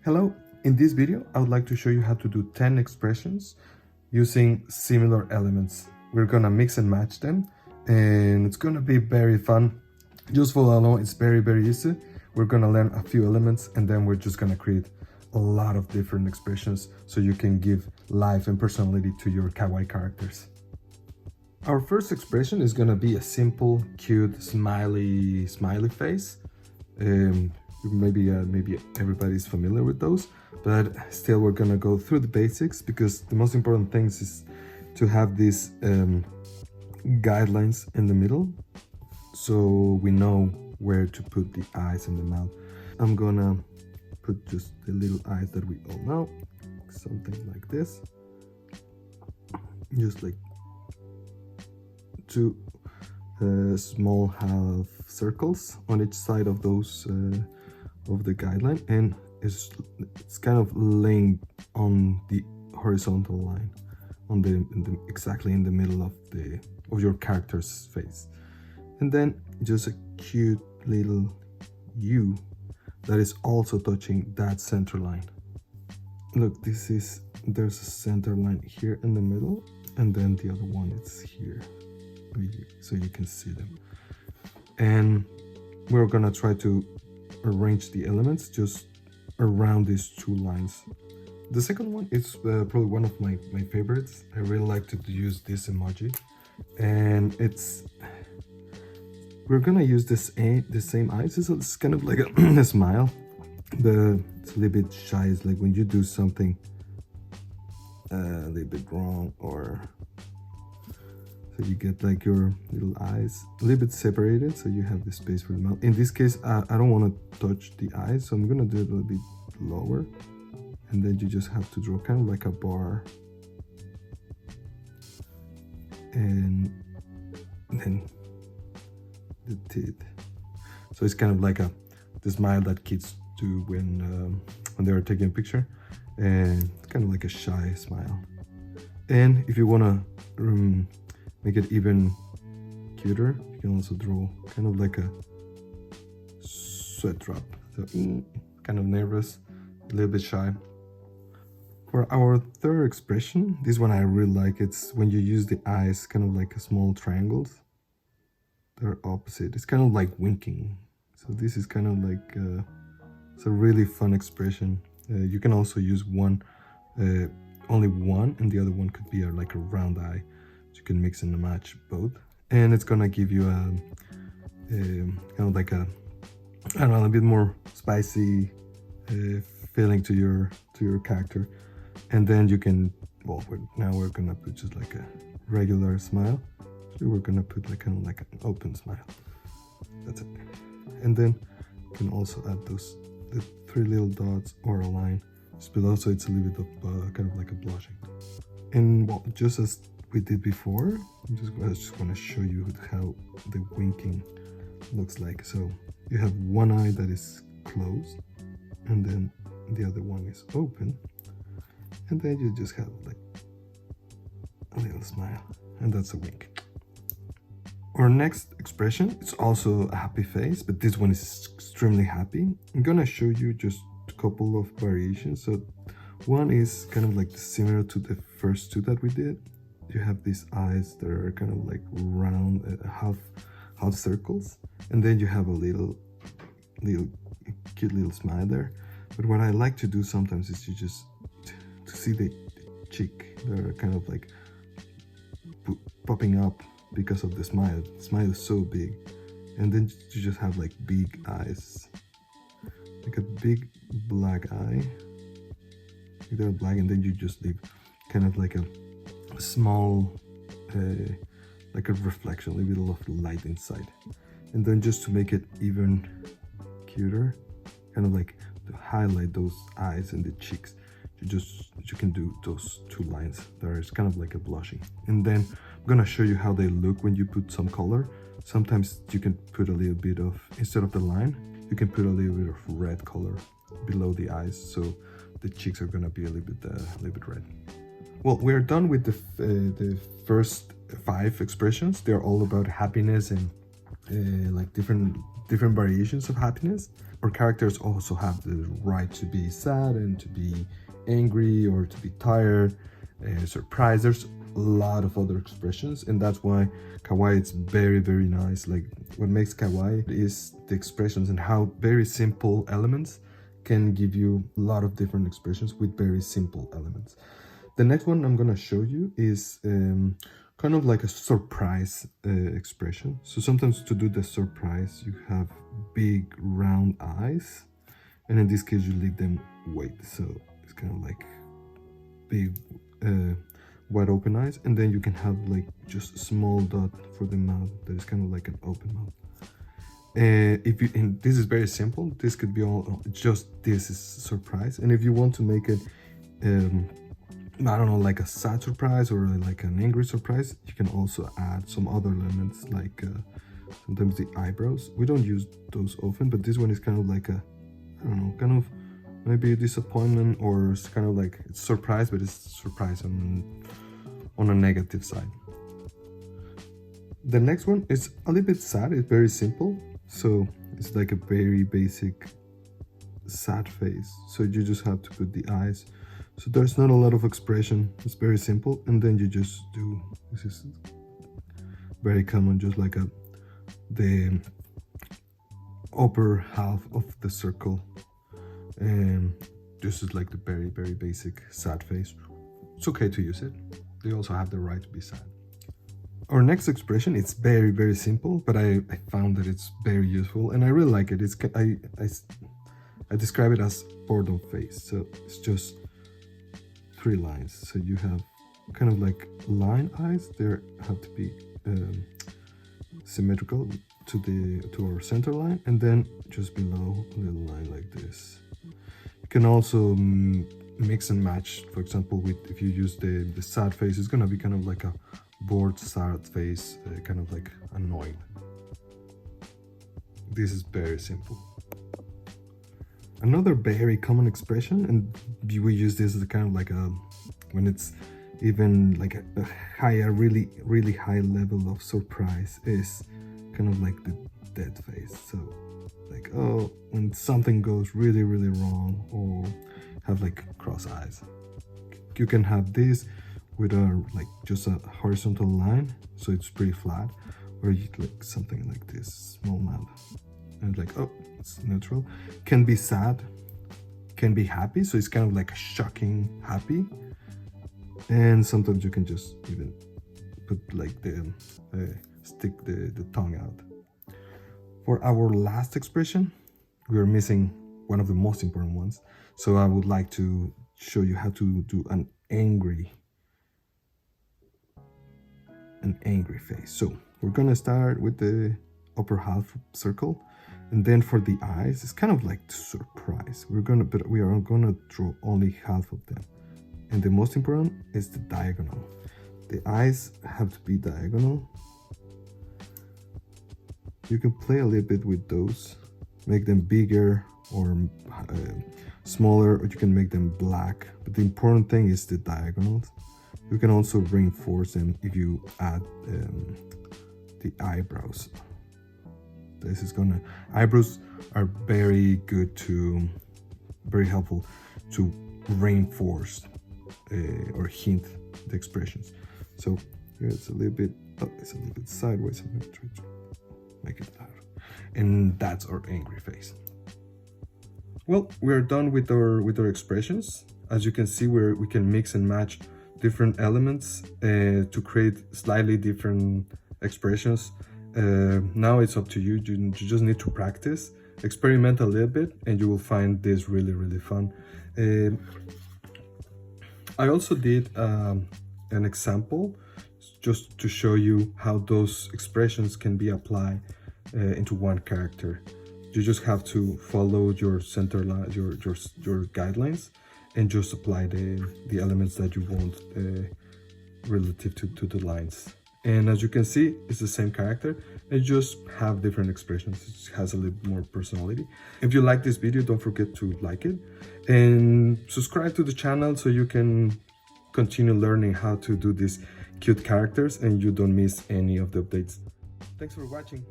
Hello, in this video I would like to show you how to do 10 expressions using similar elements. We're gonna mix and match them and it's gonna be very fun. Just follow along, it's very easy. We're gonna learn a few elements and then we're just gonna create a lot of different expressions so you can give life and personality to your kawaii characters. Our first expression is gonna be a simple, cute, smiley face. Maybe everybody's familiar with those, but still we're gonna go through the basics because the most important things is to have these guidelines in the middle so we know where to put the eyes and the mouth. I'm gonna put just the little eyes that we all know, something like this, just like two small half circles on each side of those of the guideline, and it's kind of laying on the horizontal line on exactly in the middle of your character's face. And then just a cute little U that is also touching that center line. Look, there's a center line here in the middle, and then the other one is here, so you can see them. And we're gonna try to arrange the elements just around these two lines. The second one is probably one of my favorites. I really like to use this emoji, and we're gonna use the same eyes. It's kind of like a smile, but it's a little bit shy. It's like when you do something a little bit wrong, or so you get like your little eyes a little bit separated, so you have the space for the mouth. In this case, I don't want to touch the eyes, so I'm gonna do it a little bit lower, and then you just have to draw kind of like a bar, and then the teeth. So it's kind of like the smile that kids do when they are taking a picture, and it's kind of like a shy smile. And if you want to make it even cuter, you can also draw kind of like a sweat drop. So kind of nervous, a little bit shy. For our third expression, this one I really like. It's when you use the eyes kind of like a small triangles. They're opposite. It's kind of like winking. So this is kind of like it's a really fun expression. You can also use one, only one, and the other one could be like a round eye. You can mix and match both, and it's gonna give you a kind of like a, I don't know, a bit more spicy feeling to your character. And then you can, well, now we're gonna put just like a regular smile. So we're gonna put like kind of like an open smile. That's it. And then you can also add the three little dots or a line, but also it's a little bit of kind of like a blushing. And well, just as we did before, I just want to show you how the winking looks like. So you have one eye that is closed, and then the other one is open, and then you just have like a little smile, and that's a wink. Our next expression is also a happy face, but this one is extremely happy. I'm gonna show you just a couple of variations. So one is kind of like similar to the first two that we did. You have these eyes that are kind of like round, half circles, and then you have a little cute little smile there. But what I like to do sometimes is to see the cheek. They're kind of like popping up because of the smile. The smile is so big, and then you just have like big eyes, like a big black eye. They're black, and then you just leave kind of like a small like a reflection, a little bit of light inside. And then just to make it even cuter, kind of like to highlight those eyes and the cheeks, you can do those two lines. There's kind of like a blushing. And then I'm gonna show you how they look when you put some color. Sometimes you can put a little bit of, instead of the line, you can put a little bit of red color below the eyes, so the cheeks are gonna be a little bit red. Well, we're done with the first 5 expressions. They're all about happiness and like different different variations of happiness. Our characters also have the right to be sad and to be angry or to be tired, surprised. There's a lot of other expressions, and that's why Kawaii is very, very nice. Like, what makes Kawaii is the expressions and how very simple elements can give you a lot of different expressions with very simple elements. The next one I'm gonna show you is kind of like a surprise expression. So sometimes to do the surprise, you have big round eyes, and in this case you leave them wide. So it's kind of like big wide open eyes, and then you can have like just a small dot for the mouth that is kind of like an open mouth. If you, and this is very simple, this could be all just this is surprise. And if you want to make it I don't know, like a sad surprise or like an angry surprise, you can also add some other elements, like sometimes the eyebrows. We don't use those often, but this one is kind of like a, I don't know, kind of maybe a disappointment, or it's kind of like it's surprise, but it's surprise on a negative side. The next one is a little bit sad. It's very simple, so it's like a very basic sad face. So you just have to put the eyes. So there's not a lot of expression. It's very simple, and then you just do. This is very common, just like the upper half of the circle, and this is like the very, very basic sad face. It's okay to use it. They also have the right to be sad. Our next expression, it's very, very simple, but I found that it's very useful, and I really like it. It's I describe it as boredom face. So it's just 3 lines. So you have kind of like line eyes. They have to be symmetrical to our center line, and then just below a little line like this. You can also mix and match. For example, with if you use the sad face, it's gonna be kind of like a bored sad face, kind of like annoyed. This is very simple. Another very common expression, and we use this as kind of like a, when it's even like a higher, really, really high level of surprise, is kind of like the dead face. So like, oh, when something goes really, really wrong, or have like cross eyes. You can have this with a like just a horizontal line, so it's pretty flat, or you like something like this, small mouth, and like, oh, it's neutral. Can be sad, can be happy, so it's kind of like a shocking happy, and sometimes you can just even put like the stick the tongue out. For our last expression, we are missing one of the most important ones, so I would like to show you how to do an angry face. So we're gonna start with the upper half circle, and then for the eyes, it's kind of like surprise. We are gonna draw only half of them, and the most important is the diagonal. The eyes have to be diagonal. You can play a little bit with those, make them bigger or smaller, or you can make them black, but the important thing is the diagonals. You can also reinforce them if you add the eyebrows. This is gonna, eyebrows are very helpful to reinforce or hint the expressions. So here it's a little bit, oh, it's a little bit sideways. I'm gonna try to make it louder. And that's our angry face. Well, we're done with our expressions. As you can see, we can mix and match different elements to create slightly different expressions. Now it's up to you. You just need to practice, experiment a little bit, and you will find this really, really fun. I also did an example just to show you how those expressions can be applied into one character. You just have to follow your center line, your guidelines, and just apply the elements that you want relative to the lines. And as you can see, it's the same character, and just have different expressions. It has a little more personality. If you like this video, don't forget to like it and subscribe to the channel so you can continue learning how to do these cute characters and you don't miss any of the updates. Thanks for watching.